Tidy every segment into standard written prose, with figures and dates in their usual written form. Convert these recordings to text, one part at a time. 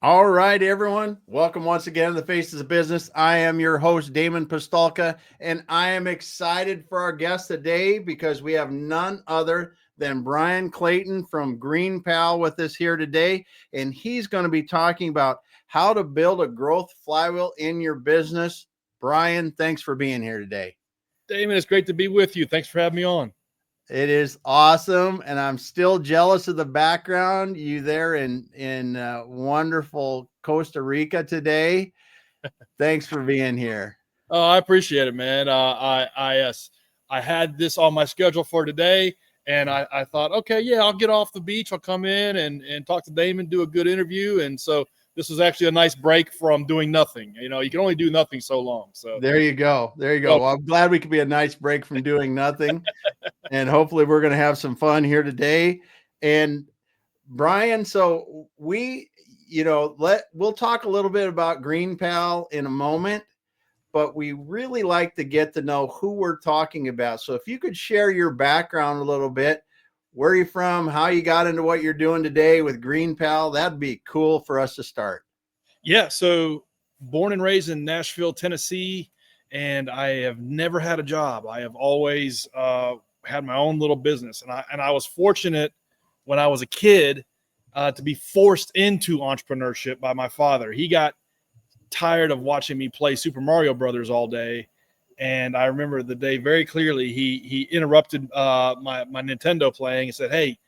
All right, everyone. Welcome once again to the Faces of Business. I am your host, Damon Pistolka, and I am excited for our guest today because we have none other than Bryan Clayton from GreenPal with us here today. And he's going to be talking about how to build a growth flywheel in your business. Bryan, thanks for being here today. Damon, it's great to be with you. Thanks for having me on. It is awesome, and I'm still jealous of the background. You there in wonderful Costa Rica today. Thanks for being here. Oh, I appreciate it, man. I had this on my schedule for today, and I thought, okay, yeah, I'll get off the beach. I'll come in and talk to Damon, do a good interview. And so this was actually a nice break from doing nothing. You can only do nothing so long. So There you go. There you go. well, Well, I'm glad we could be a nice break from doing nothing. And hopefully we're going to have some fun here today. And Bryan, so we'll talk a little bit about GreenPal in a moment, but we really like to get to know who we're talking about. So if you could share your background a little bit, where you're from, how you got into what you're doing today with GreenPal, that'd be cool for us to start. yeah, so born and raised in Nashville, Tennessee, and I have never had a job. I have always had my own little business, and I was fortunate when I was a kid to be forced into entrepreneurship by my father. He got tired of watching me play Super Mario Brothers all day, and I remember the day very clearly. He interrupted my Nintendo playing and said, "Hey,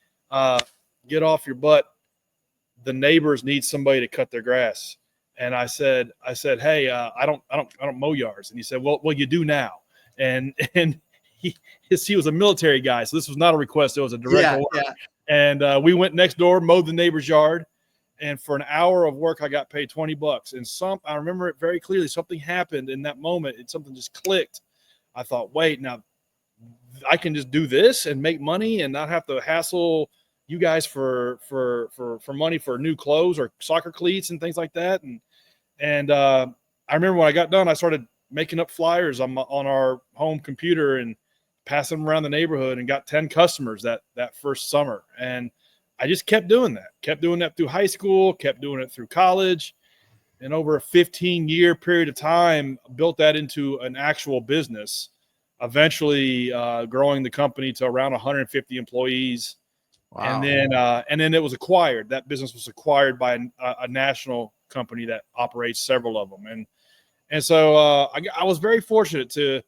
get off your butt. The neighbors need somebody to cut their grass." And I said, "Hey, I don't mow yards." And he said, "Well, you do now." And he was a military guy, so this was not a request; it was a direct order. Yeah. And we went next door, mowed the neighbor's yard, and for an hour of work, I got paid $20. And I remember it very clearly. Something happened in that moment, and something just clicked. I thought, wait, now I can just do this and make money and not have to hassle you guys for money for new clothes or soccer cleats and things like that. And I remember when I got done, I started making up flyers on our home computer and passing them around the neighborhood, and got 10 customers that first summer. And I just kept doing that through high school, kept doing it through college. And over a 15-year period of time, built that into an actual business, eventually growing the company to around 150 employees. Wow. And then it was acquired. That business was acquired by a national company that operates several of them. And so I was very fortunate to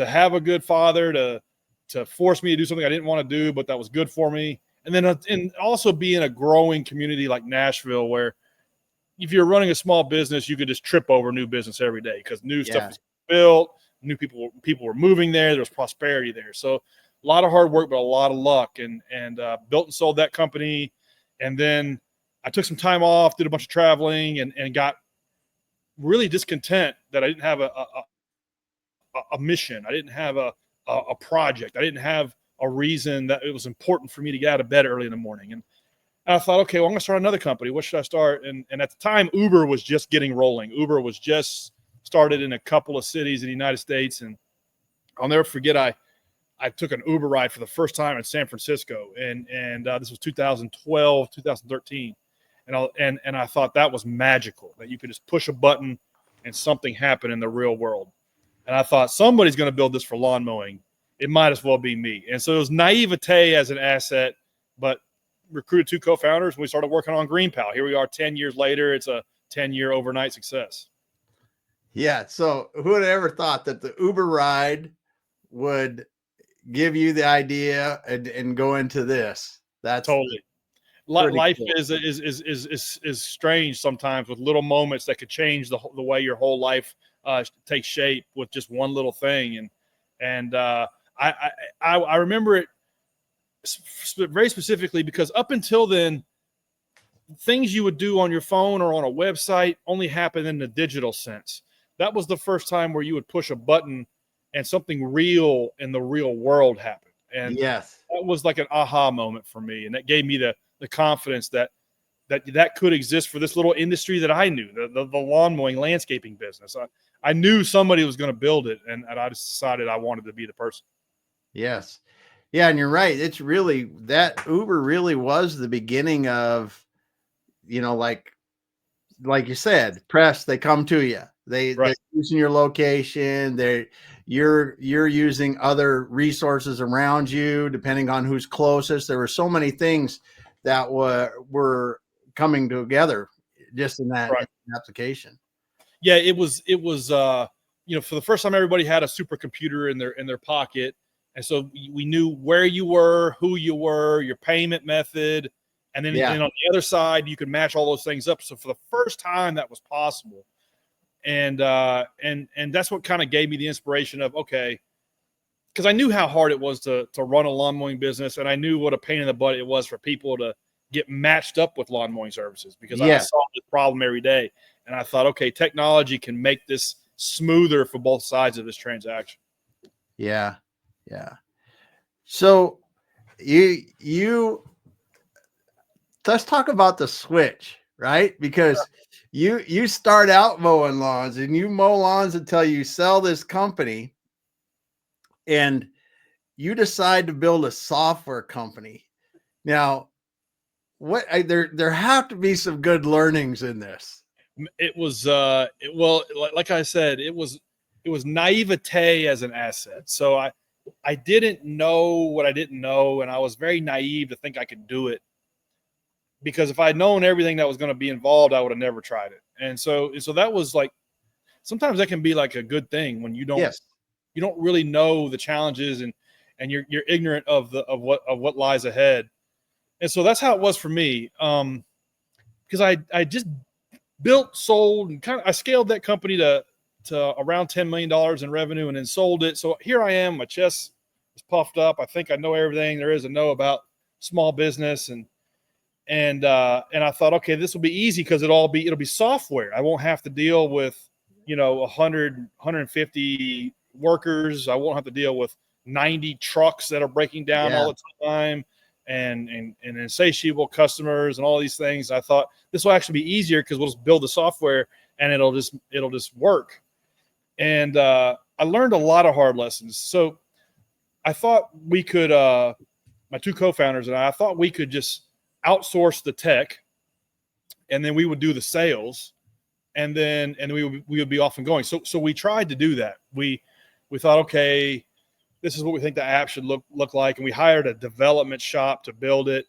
have a good father to force me to do something I didn't want to do, but that was good for me. And then and also be in a growing community like Nashville, where if you're running a small business, you could just trip over new business every day because new stuff was built, new people were moving there. There was prosperity there. So a lot of hard work, but a lot of luck, and built and sold that company. And then I took some time off, did a bunch of traveling, and got really discontent that I didn't have a mission. I didn't have a project. I didn't have a reason that it was important for me to get out of bed early in the morning. And I thought, okay, well, I'm going to start another company. What should I start? And at the time, Uber was just getting rolling. Uber was just started in a couple of cities in the United States. And I'll never forget, I took an Uber ride for the first time in San Francisco. And this was 2012, 2013. And I thought that was magical, that you could just push a button and something happened in the real world. And I thought, somebody's going to build this for lawn mowing. It might as well be me. And so it was naivete as an asset, but recruited 2 co-founders, and we started working on GreenPal. Here we are 10 years later. It's a 10-year overnight success. Yeah. So who would have ever thought that the Uber ride would give you the idea and go into this? That's totally. Life cool. is strange sometimes, with little moments that could change the way your whole life takes shape with just one little thing. And I remember it very specifically because up until then, things you would do on your phone or on a website only happened in the digital sense. That was the first time where you would push a button and something real in the real world happened. And yes, that was like an aha moment for me. And that gave me the confidence that could exist for this little industry that I knew, the lawn mowing landscaping business. I knew somebody was going to build it, and I just decided I wanted to be the person. Yes. Yeah. And you're right. It's really that Uber really was the beginning of, like like you said, press, they come to you. They're Right. using your location. You're using other resources around you, depending on who's closest. There were so many things that were coming together just in that Right. application. Yeah, it was for the first time everybody had a supercomputer in their pocket. And so we knew where you were, who you were, your payment method, and then Yeah. and on the other side you could match all those things up. So for the first time that was possible. And that's what kind of gave me the inspiration of, okay, because I knew how hard it was to run a lawn mowing business, and I knew what a pain in the butt it was for people to get matched up with lawn mowing services, because I saw this problem every day. And I thought, okay, technology can make this smoother for both sides of this transaction. Yeah. Yeah. So you let's talk about the switch, right? Because you start out mowing lawns, and you mow lawns until you sell this company, and you decide to build a software company. Now, there have to be some good learnings in this. It was like I said, it was naivete as an asset. So I didn't know what I didn't know, and I was very naive to think I could do it, because if I'd known everything that was going to be involved, I would have never tried it. And so that was like, sometimes that can be like a good thing when you don't really know the challenges, and you're ignorant of what lies ahead. And so that's how it was for me. Because I just built, sold, and I scaled that company to around $10 million in revenue, and then sold it. So here I am, my chest is puffed up. I think I know everything there is to know about small business. And I thought, okay, this will be easy because it'll be software. I won't have to deal with 150 workers. I won't have to deal with 90 trucks that are breaking down all the time, and insatiable customers and all these things. I thought this will actually be easier because we'll just build the software and it'll just work. And I learned a lot of hard lessons. So I thought we could, my two co-founders and I thought we could just outsource the tech, and then we would do the sales, and then we would be off and going. So we tried to do that. We thought, okay, this is what we think the app should look like, and we hired a development shop to build it,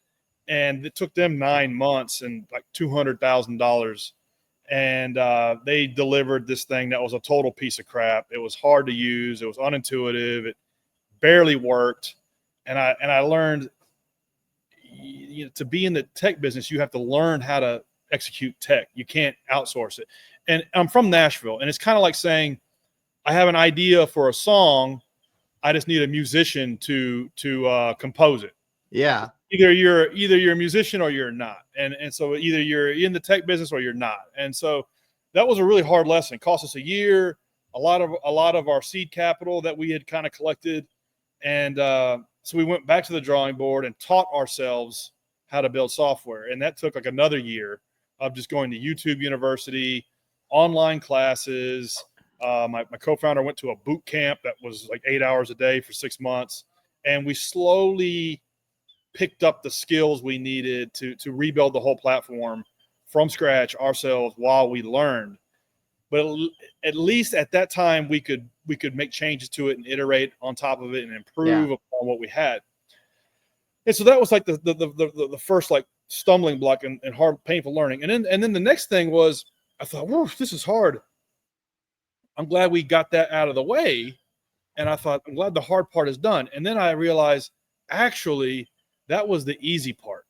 and it took them 9 months and like $200,000, and they delivered this thing that was a total piece of crap. It was hard to use. It was unintuitive. It barely worked, and I learned, to be in the tech business, you have to learn how to execute tech. You can't outsource it. And I'm from Nashville, and it's kind of like saying, I have an idea for a song, I just need a musician to compose it. Yeah. Either you're a musician or you're not. And so either you're in the tech business or you're not. And so that was a really hard lesson. It cost us a year, a lot of our seed capital that we had kind of collected. And so we went back to the drawing board and taught ourselves how to build software. And that took like another year of just going to YouTube University, online classes. My co-founder went to a boot camp that was like 8 hours a day for 6 months. And we slowly picked up the skills we needed to rebuild the whole platform from scratch ourselves while we learned. But at least at that time, we could make changes to it and iterate on top of it and improve upon what we had. And so that was like the first like stumbling block and hard, painful learning. And then the next thing was, I thought, whoa, this is hard. I'm glad we got that out of the way. And I thought, I'm glad the hard part is done. And then I realized, actually, that was the easy part.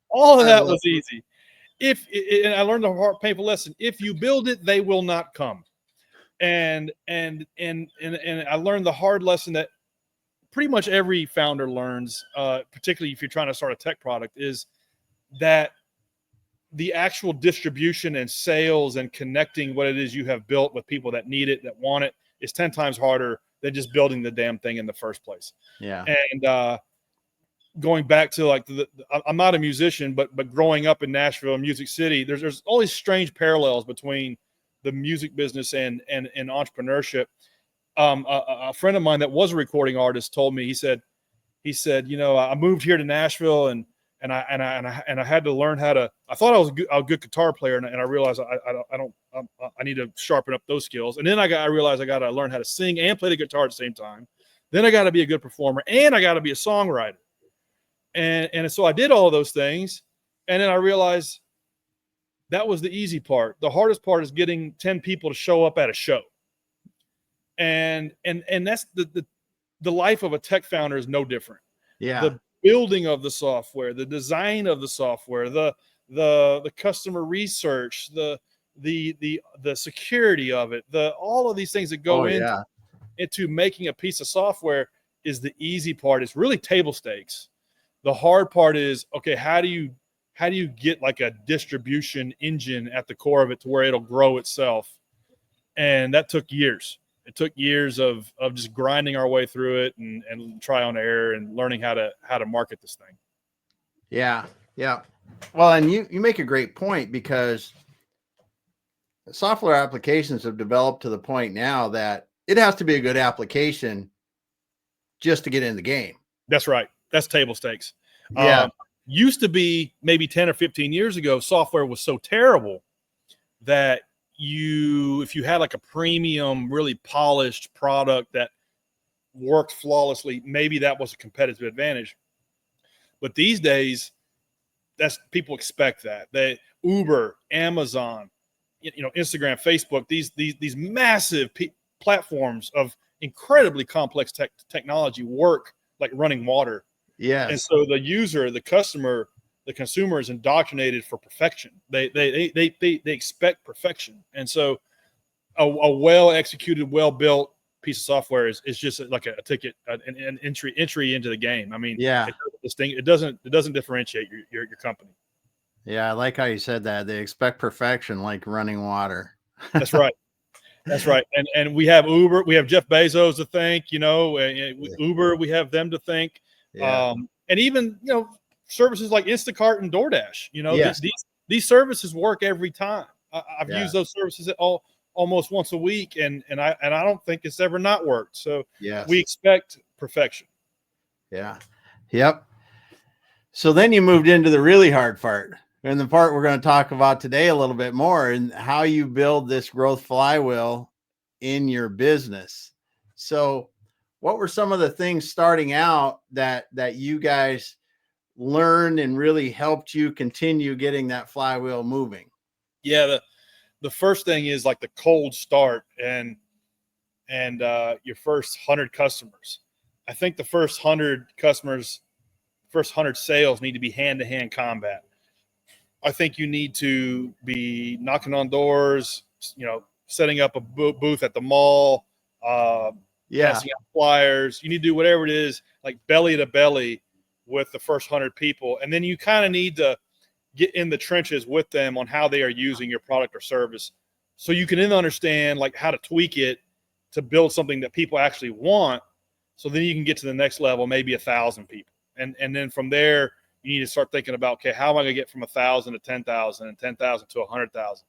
All of that was easy. And I learned a hard, painful lesson. If you build it, they will not come. And I learned the hard lesson that pretty much every founder learns, particularly if you're trying to start a tech product, is that the actual distribution and sales and connecting what it is you have built with people that need it, that want it, is 10 times harder than just building the damn thing in the first place. Yeah. And going back to like I'm not a musician, but growing up in Nashville and Music City, there's all these strange parallels between the music business and entrepreneurship. A friend of mine that was a recording artist told me, he said, I moved here to Nashville, and I had to learn how to. I thought I was a good guitar player, and I realized I need to sharpen up those skills. And then I realized I got to learn how to sing and play the guitar at the same time. Then I got to be a good performer, and I got to be a songwriter. And so I did all of those things, and then I realized that was the easy part. The hardest part is getting 10 people to show up at a show. And that's the life of a tech founder is no different. Yeah. The building of the software, the design of the software, the customer research, the security of it, all of these things that go into making a piece of software is the easy part. It's really table stakes. The hard part is, okay, how do you get like a distribution engine at the core of it to where it'll grow itself? And that took years. It took years of just grinding our way through it and trial and error and learning how to market this thing. Yeah. Yeah. Well, and you make a great point, because software applications have developed to the point now that it has to be a good application just to get in the game. That's right. That's table stakes. Yeah. Used to be maybe 10 or 15 years ago, software was so terrible that if you had like a premium, really polished product that worked flawlessly, maybe that was a competitive advantage. But these days, people expect that. Uber, Amazon, Instagram, Facebook, these massive platforms of incredibly complex technology work like running water. Yes. And so the customer, the consumer is indoctrinated for perfection. They expect perfection. And so a well-executed, well-built piece of software is just like a ticket, an entry into the game. I mean, yeah, it doesn't differentiate your company. Yeah, I like how you said that. They expect perfection like running water. That's right. That's right. And we have Uber, we have Jeff Bezos to thank, Uber, we have them to thank. Yeah. And even, services like Instacart and DoorDash, Yes. these services work every time. I've Yeah. used those services almost once a week, and I don't think it's ever not worked. So Yes. we expect perfection. Yeah. Yep. So then you moved into the really hard part, and the part we're going to talk about today a little bit more, and how you build this growth flywheel in your business. So what were some of the things starting out that you guys learned and really helped you continue getting that flywheel moving? Yeah. The first thing is like the cold start and your first 100 customers. I think the first 100 customers, first 100 sales need to be hand-to-hand combat. I think you need to be knocking on doors, setting up a booth at the mall, passing out flyers. You need to do whatever it is, like belly to belly with the first 100 people. And then you kind of need to get in the trenches with them on how they are using your product or service, so you can then understand like how to tweak it to build something that people actually want. So then you can get to the next level, maybe 1,000 people. And then from there, you need to start thinking about, okay, how am I going to get from 1,000 to 10,000 and 10,000 to 100,000?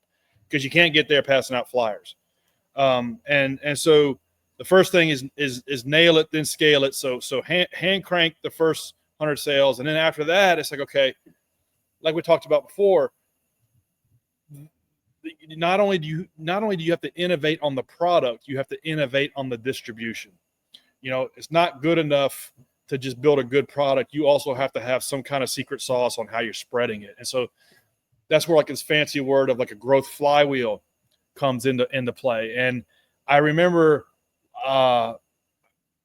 Because you can't get there passing out flyers. And so the first thing is nail it, then scale it. So hand crank the first 100 sales. And then after that, it's like, okay, like we talked about before, not only do you have to innovate on the product, you have to innovate on the distribution. It's not good enough to just build a good product. You also have to have some kind of secret sauce on how you're spreading it. And so that's where like this fancy word of like a growth flywheel comes into play. And I remember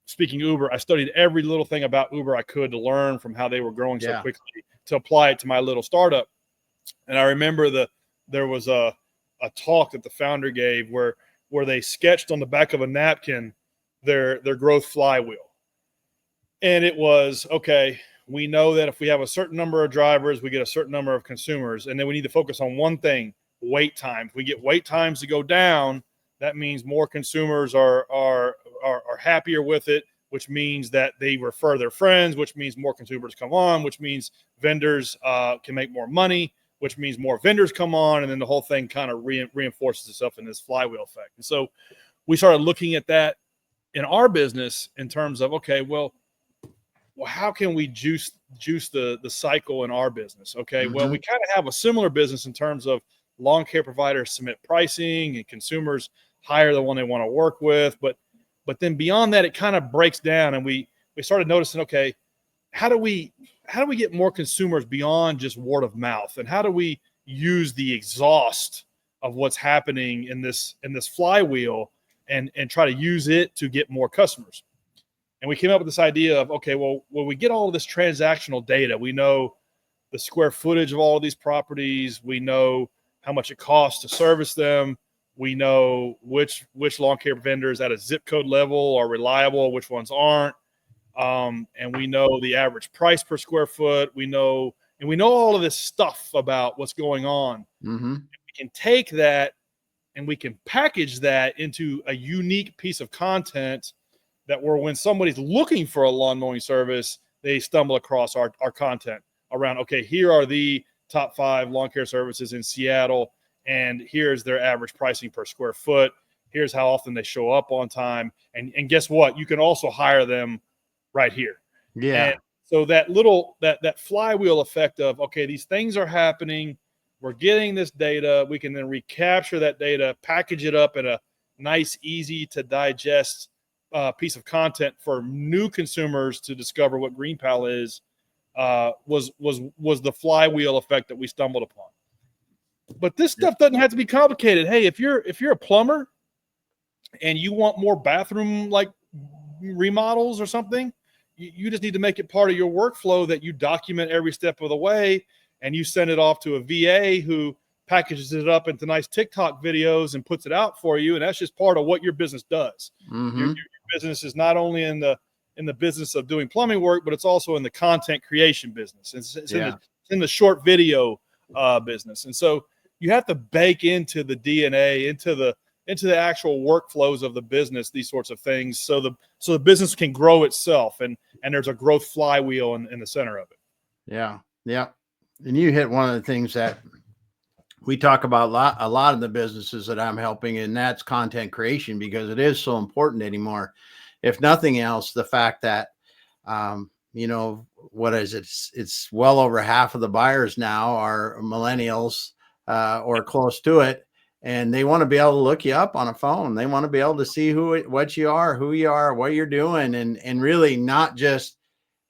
speaking Uber, I studied every little thing about Uber I could to learn from how they were growing so quickly to apply it to my little startup. And I remember there was a talk that the founder gave where they sketched on the back of a napkin their growth flywheel. And it was, okay, we know that if we have a certain number of drivers, we get a certain number of consumers. And then we need to focus on one thing, wait time. If we get wait times to go down, that means more consumers are happier with it, which means that they refer their friends, which means more consumers come on, which means vendors can make more money, which means more vendors come on. And then the whole thing kind of reinforces itself in this flywheel effect. And so we started looking at that in our business in terms of, okay, well, well, how can we juice the cycle in our business? Okay, well, we Mm-hmm. kind of have a similar business in terms of lawn care providers submit pricing and consumers hire the one they want to work with, but then beyond that, it kind of breaks down, and we started noticing, okay, how do we get more consumers beyond just word of mouth, and how do we use the exhaust of what's happening in this flywheel and try to use it to get more customers? And we came up with this idea of, okay, well, when we get all of this transactional data, we know the square footage of all of these properties, we know how much it costs to service them, we know which lawn care vendors at a zip code level are reliable, which ones aren't, and we know the average price per square foot. We know all of this stuff about what's going on. Mm-hmm. We can take that and we can package that into a unique piece of content that where when somebody's looking for a lawn mowing service, they stumble across our content around, okay, here are the top 5 lawn care services in Seattle, and here's their average pricing per square foot. Here's how often they show up on time. And guess what? You can also hire them right here. Yeah. And so that flywheel effect of, okay, these things are happening. We're getting this data. We can then recapture that data, package it up in a nice, easy to digest piece of content for new consumers to discover what GreenPal is, was the flywheel effect that we stumbled upon. But this stuff doesn't have to be complicated. Hey, if you're a plumber and you want more bathroom like remodels or something, you just need to make it part of your workflow that you document every step of the way, and you send it off to a VA who packages it up into nice TikTok videos and puts it out for you. And that's just part of what your business does. Mm-hmm. Your business is not only in the business of doing plumbing work, but it's also in the content creation business. It's in the short video business. And so you have to bake into the DNA, into the actual workflows of the business, these sorts of things, so the business can grow itself, and there's a growth flywheel in the center of it. Yeah. Yeah. And you hit one of the things that we talk about a lot of the businesses that I'm helping, and that's content creation, because it is so important anymore. If nothing else, the fact that, what is it? It's well over half of the buyers now are millennials, or close to it. And they want to be able to look you up on a phone. They want to be able to see what you are, who you are, what you're doing, and really not just,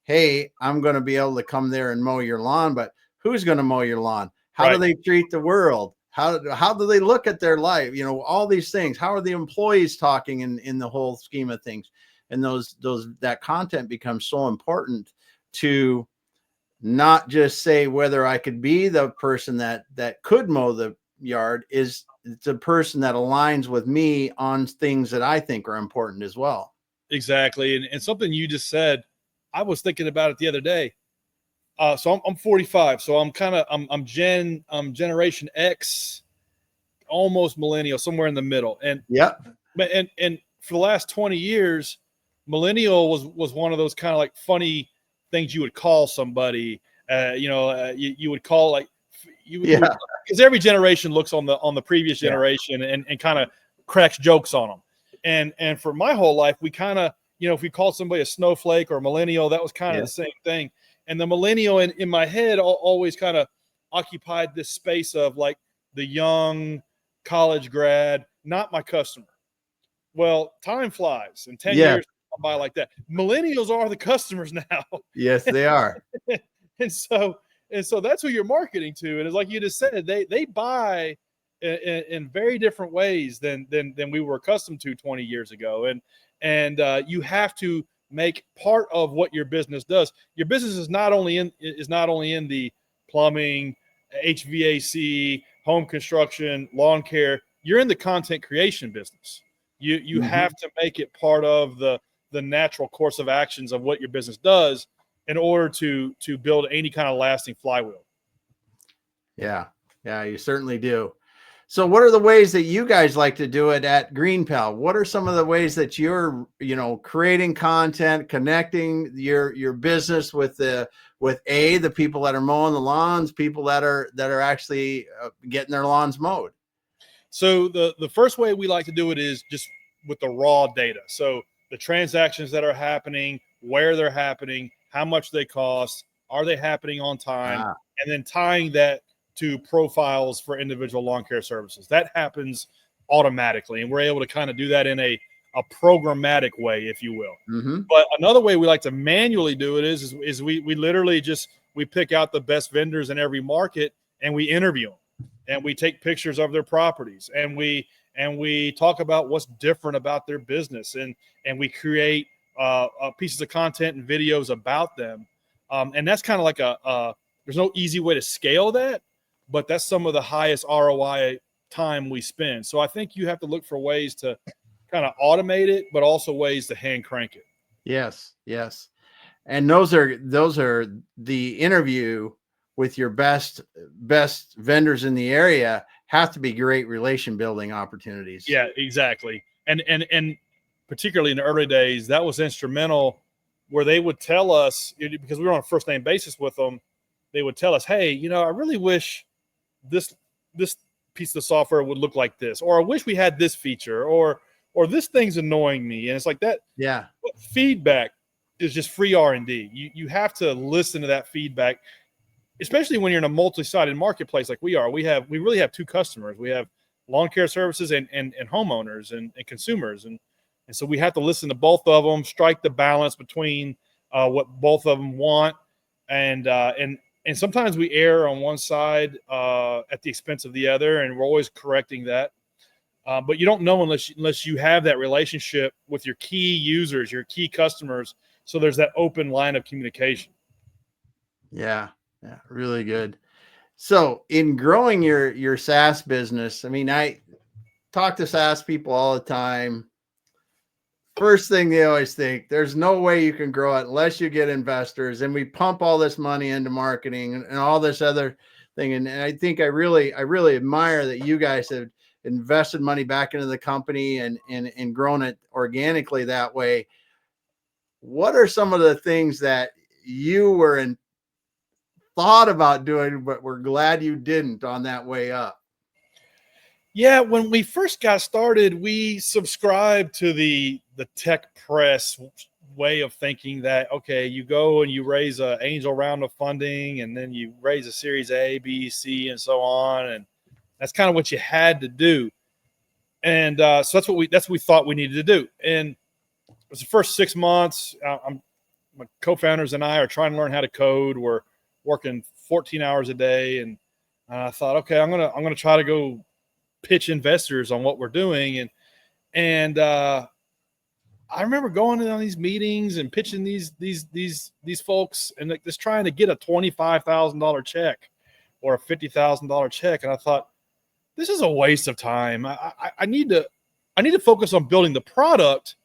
hey, I'm going to be able to come there and mow your lawn, but who's going to mow your lawn? How do they treat the world? How do they look at their life? All these things. How are the employees talking in the whole scheme of things? And that content becomes so important to not just say whether I could be the person that could mow the yard. Is it's a person that aligns with me on things that I think are important as well. Exactly. And something you just said, I was thinking about it the other day. So I'm 45. So I'm Generation X, almost millennial, somewhere in the middle. And for the last 20 years, millennial was one of those kind of like funny things you would call somebody. You would call like because every generation looks on the previous generation and kind of cracks jokes on them. And for my whole life, we kind of, if we called somebody a snowflake or a millennial, that was kind of the same thing. And the millennial in my head always kind of occupied this space of like the young college grad, not my customer. Well, time flies, and 10 years go by like that. Millennials are the customers now. Yes, they are. And so that's who you're marketing to. And it's like you just said, they buy in very different ways than we were accustomed to 20 years ago. And you have to make part of what your business does. Your business is not only in the plumbing, HVAC, home construction, lawn care. You're in the content creation business. You have to make it part of the natural course of actions of what your business does in order to build any kind of lasting flywheel. Yeah, you certainly do. So what are the ways that you guys like to do it at GreenPal? What are some of the ways that you're, creating content, connecting your business with the people that are mowing the lawns, people that are actually getting their lawns mowed? So the first way we like to do it is just with the raw data. So the transactions that are happening, where they're happening, how much they cost, are they happening on time, Ah, and then tying that to profiles for individual lawn care services. That happens automatically, and we're able to kind of do that in a programmatic way, if you will. mm-hmm. But another way we like to manually do it is we literally just we pick out the best vendors in every market and we interview them, and we take pictures of their properties, and we talk about what's different about their business, and we create pieces of content and videos about them, and that's kind of like there's no easy way to scale that, but that's some of the highest ROI time we spend. So I think you have to look for ways to kind of automate it, but also ways to hand crank it. Yes, yes. And those are the interview with your best vendors in the area have to be great relation building opportunities. Yeah, exactly. And particularly in the early days, that was instrumental, where they would tell us, because we were on a first name basis with them, they would tell us, hey, I really wish this piece of software would look like this, or I wish we had this feature, or this thing's annoying me. And it's like that. Yeah. Feedback is just free R&D. You have to listen to that feedback, especially when you're in a multi-sided marketplace like we are. We really have two customers. We have lawn care services and homeowners and consumers. And so we have to listen to both of them, strike the balance between what both of them want. And sometimes we err on one side at the expense of the other, and we're always correcting that. But you don't know unless you have that relationship with your key users, your key customers. So there's that open line of communication. Yeah. Yeah. Really good. So in growing your SaaS business, I mean, I talk to SaaS people all the time. First thing they always think, there's no way you can grow it unless you get investors, and we pump all this money into marketing and all this other thing. And I think I really admire that you guys have invested money back into the company and grown it organically that way. What are some of the things that you were thought about doing, but we're glad you didn't on that way up? Yeah, when we first got started, we subscribed to the tech press way of thinking that, okay, you go and you raise an angel round of funding, and then you raise a series A, B, C, and so on. And that's kind of what you had to do. And so that's what we thought we needed to do. And it was the first 6 months. My co-founders and I are trying to learn how to code. We're working 14 hours a day. And I thought, okay, I'm going to try to go pitch investors on what we're doing. And I remember going on these meetings and pitching these folks, and like just trying to get a $25,000 check or a $50,000 check. And I thought, this is a waste of time. I need to focus on building the product,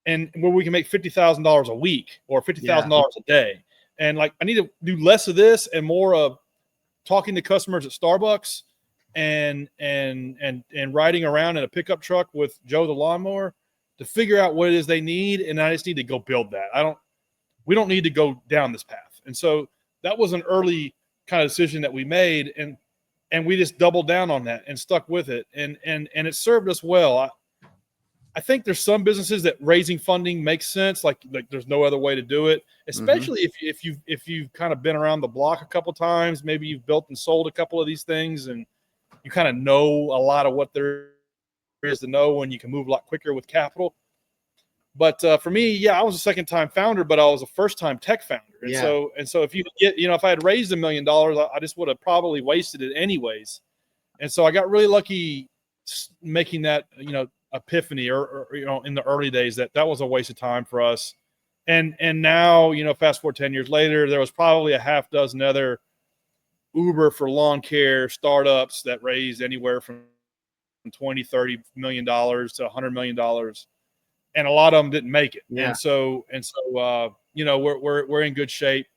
and where we can make $50,000 a week or $50,000 a day. And like, I need to do less of this and more of talking to customers at Starbucks and riding around in a pickup truck with Joe the lawnmower to figure out what it is they need. And I just need to go build that. We don't need to go down this path. And so that was an early kind of decision that we made. And we just doubled down on that and stuck with it. And it served us well. I think there's some businesses that raising funding makes sense. Like there's no other way to do it, especially if you've kind of been around the block a couple of times. Maybe you've built and sold a couple of these things, and you kind of know a lot of what there is to know, and you can move a lot quicker with capital. But for me, I was a second-time founder, but I was a first-time tech founder. And so if you get, if I had raised $1 million, I just would have probably wasted it anyways. And so I got really lucky making that, epiphany or in the early days that was a waste of time for us. And now, fast forward 10 years later, there was probably a half dozen other Uber for lawn care startups that raised anywhere from $20-30 million to $100 million. And a lot of them didn't make it. Yeah. And so, we're in good shape.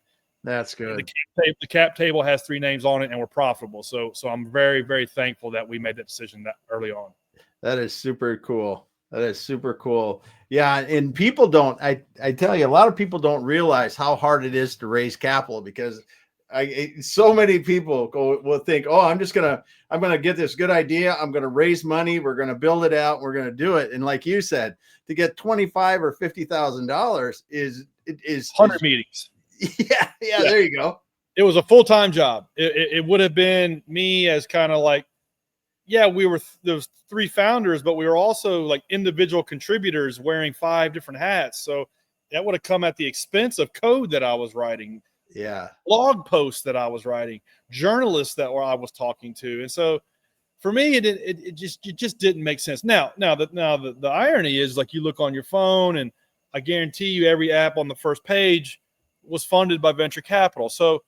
That's good. The cap table has 3 names on it, and we're profitable. So I'm very, very thankful that we made that decision that early on. That is super cool. Yeah. And people don't, I tell you, a lot of people don't realize how hard it is to raise capital, because so many people will think, oh, I'm going to get this good idea. I'm going to raise money. We're going to build it out. We're going to do it. And like you said, to get $25,000 or $50,000 is 100 meetings. Yeah. There you go. It was a full-time job. It would have been me as kind of like, yeah, there was 3 founders, but we were also like individual contributors wearing 5 different hats. So that would have come at the expense of code that I was writing, Yeah. blog posts that I was writing, journalists that I was talking to. And so for me, it just didn't make sense. Now the irony is, like, you look on your phone, and I guarantee you every app on the first page was funded by venture capital. So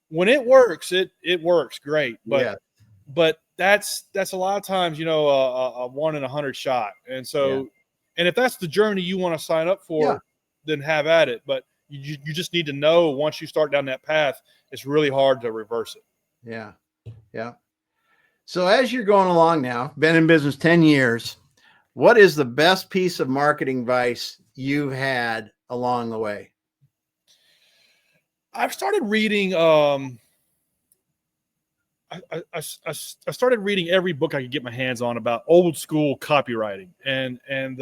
when it works, it works great. But that's a lot of times, a 1 in 100 shot. And so, and if that's the journey you want to sign up for, then have at it. But you just need to know, once you start down that path, it's really hard to reverse it. Yeah. Yeah. So as you're going along now, been in business 10 years, what is the best piece of marketing advice you've had along the way? I've started reading, I started reading every book I could get my hands on about old school copywriting, and and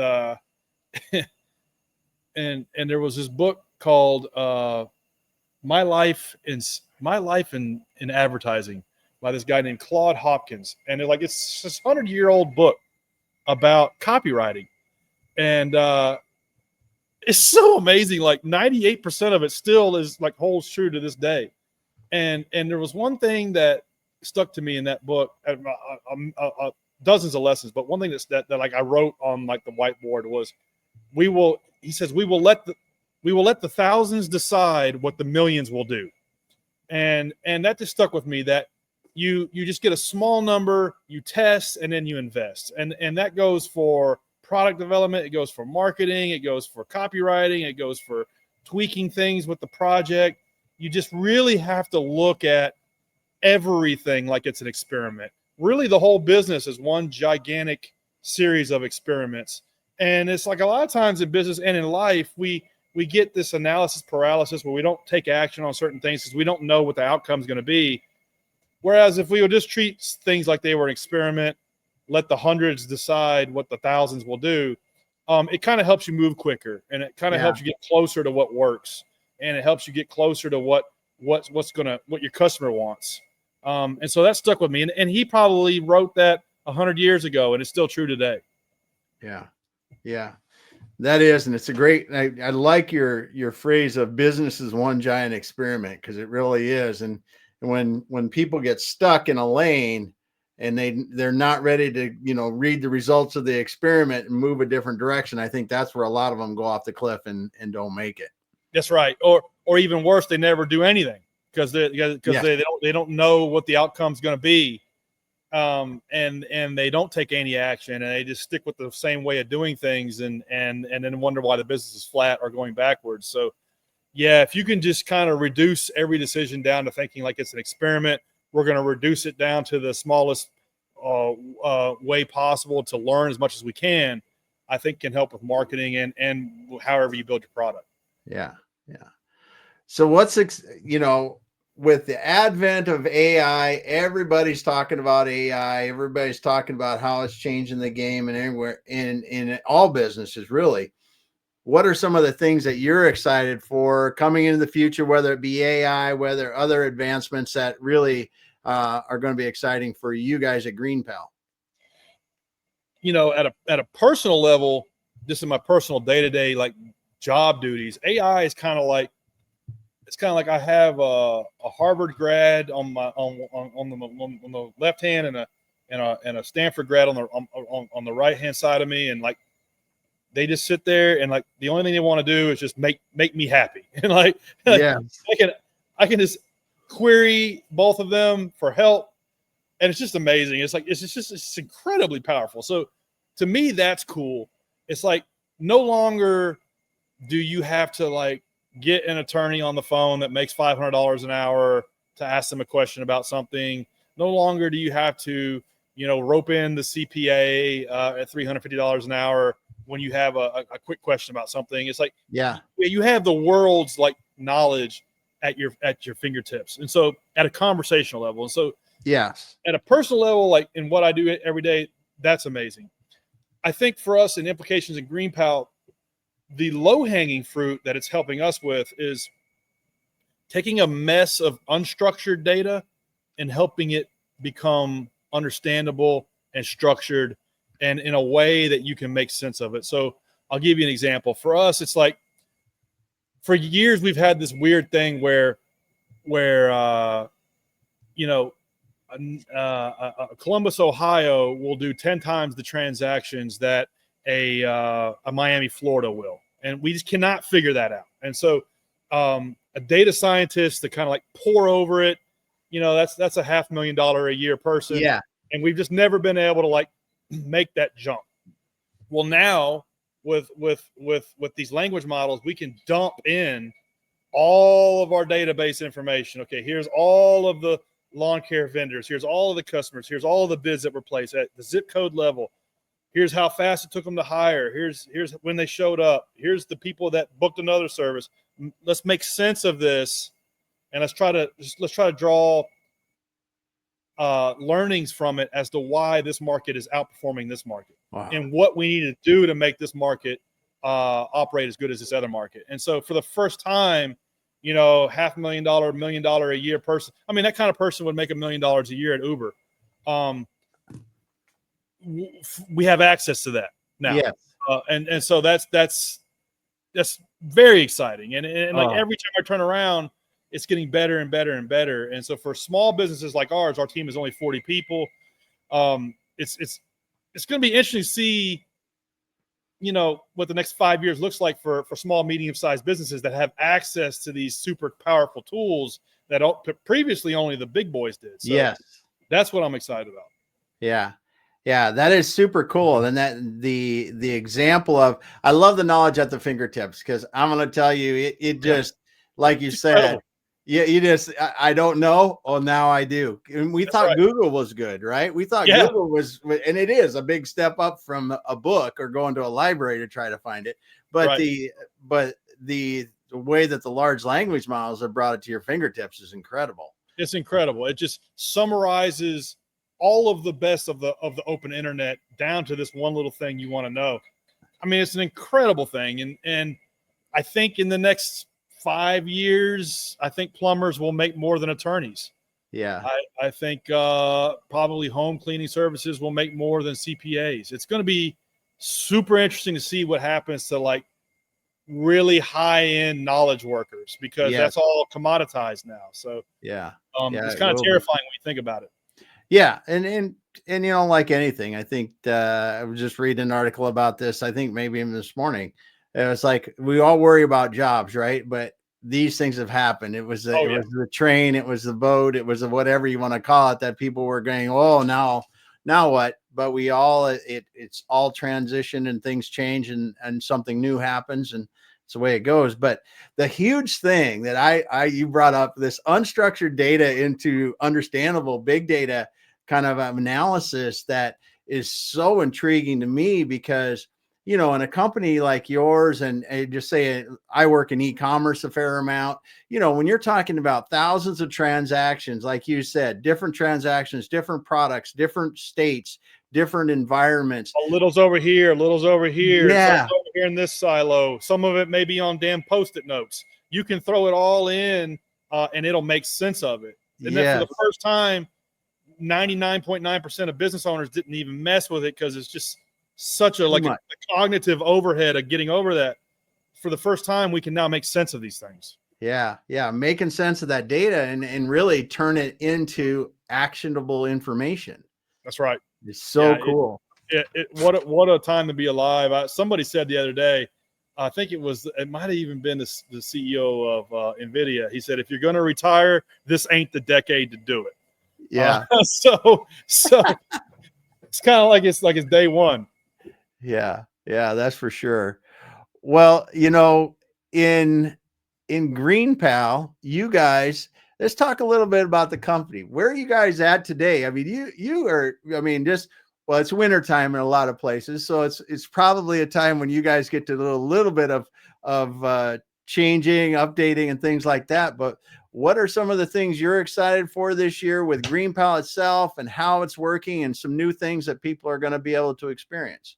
there was this book called My Life in Advertising by this guy named Claude Hopkins, and it's this 100-year-old book about copywriting, and it's so amazing. Like 98% of it still is like holds true to this day, and there was one thing that stuck to me in that book, dozens of lessons, but one thing that like I wrote on like the whiteboard was, he says, we will let the thousands decide what the millions will do. And that just stuck with me, that you just get a small number, you test, and then you invest. And that goes for product development, it goes for marketing, it goes for copywriting, it goes for tweaking things with the project. You just really have to look at everything like it's an experiment. Really, the whole business is one gigantic series of experiments. And it's like a lot of times in business and in life, we get this analysis paralysis where we don't take action on certain things because we don't know what the outcome is going to be. Whereas if we would just treat things like they were an experiment, let the hundreds decide what the thousands will do, it kind of helps you move quicker, and it kind of helps you get closer to what works, and it helps you get closer to what your customer wants. And so that stuck with me. And he probably wrote that 100 years ago, and it's still true today. Yeah. Yeah. That is, and it's a great, I like your phrase of business is one giant experiment, because it really is. And when people get stuck in a lane and they're not ready to, read the results of the experiment and move a different direction, I think that's where a lot of them go off the cliff and don't make it. That's right. Or even worse, they never do anything because they don't know what the outcome's going to be. And they don't take any action, and they just stick with the same way of doing things, and then wonder why the business is flat or going backwards. So yeah, if you can just kind of reduce every decision down to thinking like it's an experiment, we're going to reduce it down to the smallest way possible to learn as much as we can, I think can help with marketing and however you build your product. Yeah. Yeah. So with the advent of AI, everybody's talking about AI. Everybody's talking about how it's changing the game, and everywhere in all businesses, really. What are some of the things that you're excited for coming into the future, whether it be AI, whether other advancements that really are going to be exciting for you guys at GreenPal? At a personal level, just in my personal day-to-day like job duties, AI is kind of like, I have a Harvard grad on the left hand and a Stanford grad on the right hand side of me, and like they just sit there and like the only thing they want to do is just make me happy, and I can just query both of them for help, and it's just amazing. It's incredibly powerful. So to me, that's cool. It's like no longer do you have to like get an attorney on the phone that makes $500 an hour to ask them a question about something. No longer do you have to, rope in the CPA at $350 an hour when you have a quick question about something. It's like, you have the world's like knowledge at your fingertips. And so at a conversational level. And so at a personal level, like in what I do every day, that's amazing. I think for us in implications in GreenPal, the low-hanging fruit that it's helping us with is taking a mess of unstructured data and helping it become understandable and structured and in a way that you can make sense of it. So I'll give you an example. For us, it's like for years we've had this weird thing where you know, Columbus, Ohio will do 10 times the transactions that a Miami, Florida will. And we just cannot figure that out. And so a data scientist to kind of like pour over it, you know, that's a $500,000 a year person. Yeah. And we've just never been able to like make that jump. Well, now with these language models, we can dump in all of our database information. Okay, here's all of the lawn care vendors. Here's all of the customers. Here's all of the bids that were placed at the zip code level. Here's how fast it took them to hire. Here's when they showed up. Here's the people that booked another service. Let's make sense of this, and let's try to draw learnings from it as to why this market is outperforming this market. Wow. And what we need to do to make this market operate as good as this other market. And so for the first time, you know, $500,000, $1 million a year person. I mean, that kind of person would make $1 million a year at Uber. We have access to that now. Yes. And so that's very exciting. And like every time I turn around, it's getting better and better and better. And so for small businesses like ours, our team is only 40 people. It's going to be interesting to see, you know, what the next 5 years looks like for small, medium-sized businesses that have access to these super powerful tools that previously only the big boys did. So yes. That's what I'm excited about. Yeah. Yeah, that is super cool. And that the example of, I love the knowledge at the fingertips, because I'm going to tell you, it just, like you said, you just, I don't know. Oh, now I do. And we thought Google was good, right? We thought Google was, and it is a big step up from a book or going to a library to try to find it. But the way that the large language models have brought it to your fingertips is incredible. It's incredible. It just summarizes all of the best of the open internet down to this one little thing you want to know. I mean, it's an incredible thing. And I think in the next 5 years, I think plumbers will make more than attorneys. Yeah. I think probably home cleaning services will make more than CPAs. It's going to be super interesting to see what happens to like really high end knowledge workers, because that's all commoditized now. So it's kind of terrifying when you think about it. Yeah. And you know, like anything, I think I was just reading an article about this. I think maybe even this morning. It was like, we all worry about jobs, right? But these things have happened. It was it was the train, it was the boat, it was whatever you want to call it, that people were going, oh, now what? But we all, it's all transition, and things change, and something new happens, and it's the way it goes. But the huge thing that you brought up, this unstructured data into understandable big data kind of analysis, that is so intriguing to me, because, you know, in a company like yours, and just say I work in e-commerce a fair amount, you know, when you're talking about thousands of transactions, like you said, different transactions, different products, different states, different environments. A little's over here, a little's over here. Yeah. Over here in this silo. Some of it may be on damn Post-it notes. You can throw it all in and it'll make sense of it. And then for the first time, 99.9% of business owners didn't even mess with it, because it's just such a cognitive overhead of getting over that. For the first time, we can now make sense of these things. Yeah. Making sense of that data and really turn it into actionable information. That's right. It's so cool. What a time to be alive. Somebody said the other day, I think it might have even been the CEO of NVIDIA. He said, if you're going to retire, this ain't the decade to do it. Yeah. So it's kind of like it's day one. Yeah, that's for sure. Well, you know, in GreenPal, you guys, let's talk a little bit about the company. Where are you guys at today? I mean, you are, I mean, well, it's wintertime in a lot of places, so it's probably a time when you guys get to do a little bit of changing, updating, and things like that. But what are some of the things you're excited for this year with GreenPal itself, and how it's working, and some new things that people are going to be able to experience?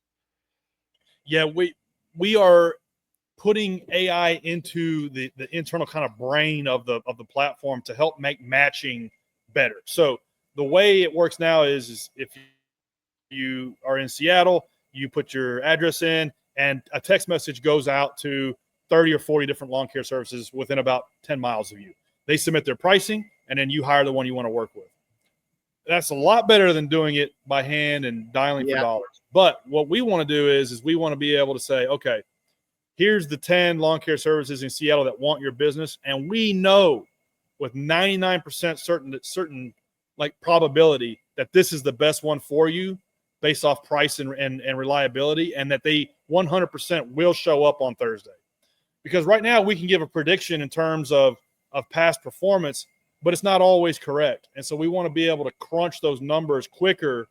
Yeah, we are putting AI into the internal kind of brain of the platform to help make matching better. So the way it works now is if you are in Seattle, you put your address in, and a text message goes out to 30 or 40 different lawn care services within about 10 miles of you. They submit their pricing, and then you hire the one you want to work with. That's a lot better than doing it by hand and dialing for dollars. But what we want to do is we want to be able to say, okay, here's the 10 lawn care services in Seattle that want your business. And we know with 99% certain like probability that this is the best one for you based off price and reliability, and that they 100% will show up on Thursday. Because right now we can give a prediction in terms of past performance, but it's not always correct. And so we want to be able to crunch those numbers quicker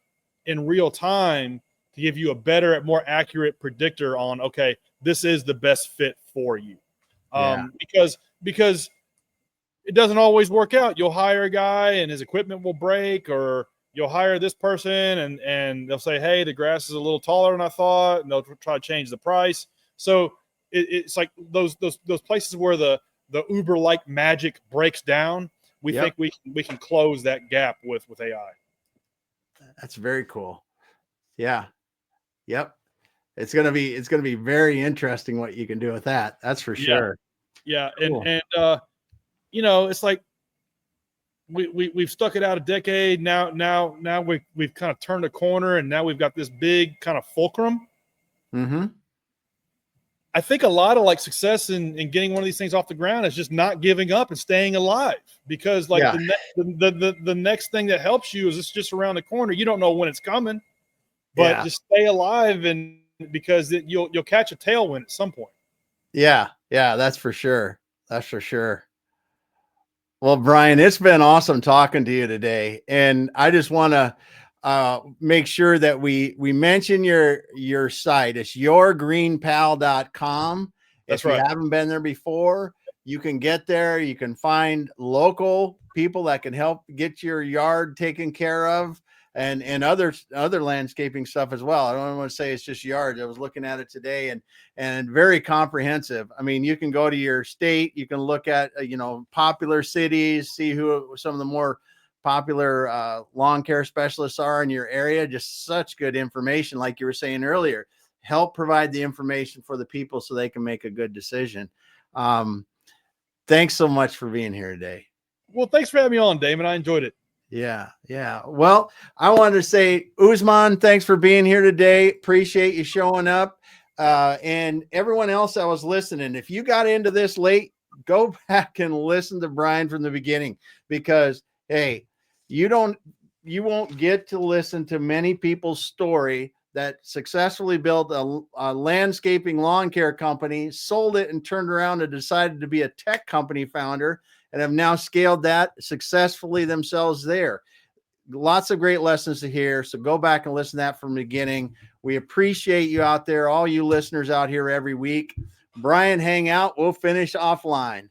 in real time to give you a better, more accurate predictor on, okay, this is the best fit for you. Because it doesn't always work out. You'll hire a guy and his equipment will break, or you'll hire this person and they'll say, hey, the grass is a little taller than I thought, and they'll try to change the price. So it's like those places where the Uber-like magic breaks down. We think we can close that gap with AI. That's very cool. Yeah. Yep. It's gonna be very interesting what you can do with that. That's for sure. Yeah. Cool. And it's like we've stuck it out a decade. Now we've kind of turned a corner, and now we've got this big kind of fulcrum. Mm-hmm. I think a lot of like success in getting one of these things off the ground is just not giving up and staying alive, because like the next thing that helps you is it's just around the corner. You don't know when it's coming, but just stay alive, and because you'll catch a tailwind at some point. Yeah, that's for sure. That's for sure. Well, Bryan, it's been awesome talking to you today, and I just want to make sure that we mention your site. It's yourgreenpal.com. If you haven't been there before, you can get there. You can find local people that can help get your yard taken care of, and other landscaping stuff as well. I don't want to say it's just yards. I was looking at it today, and very comprehensive. I mean, you can go to your state, you can look at popular cities, see who some of the more popular lawn care specialists are in your area. Just such good information. Like you were saying earlier, help provide the information for the people so they can make a good decision. Thanks so much for being here today. Well, thanks for having me on, Damon. I enjoyed it. Yeah. Well, I wanted to say, Usman, thanks for being here today. Appreciate you showing up. And everyone else that was listening, if you got into this late, go back and listen to Bryan from the beginning, because hey, you won't get to listen to many people's story that successfully built a landscaping lawn care company, sold it, and turned around and decided to be a tech company founder, and have now scaled that successfully themselves there. Lots of great lessons to hear. So go back and listen to that from the beginning. We appreciate you out there, all you listeners out here every week. Bryan, hang out. We'll finish offline.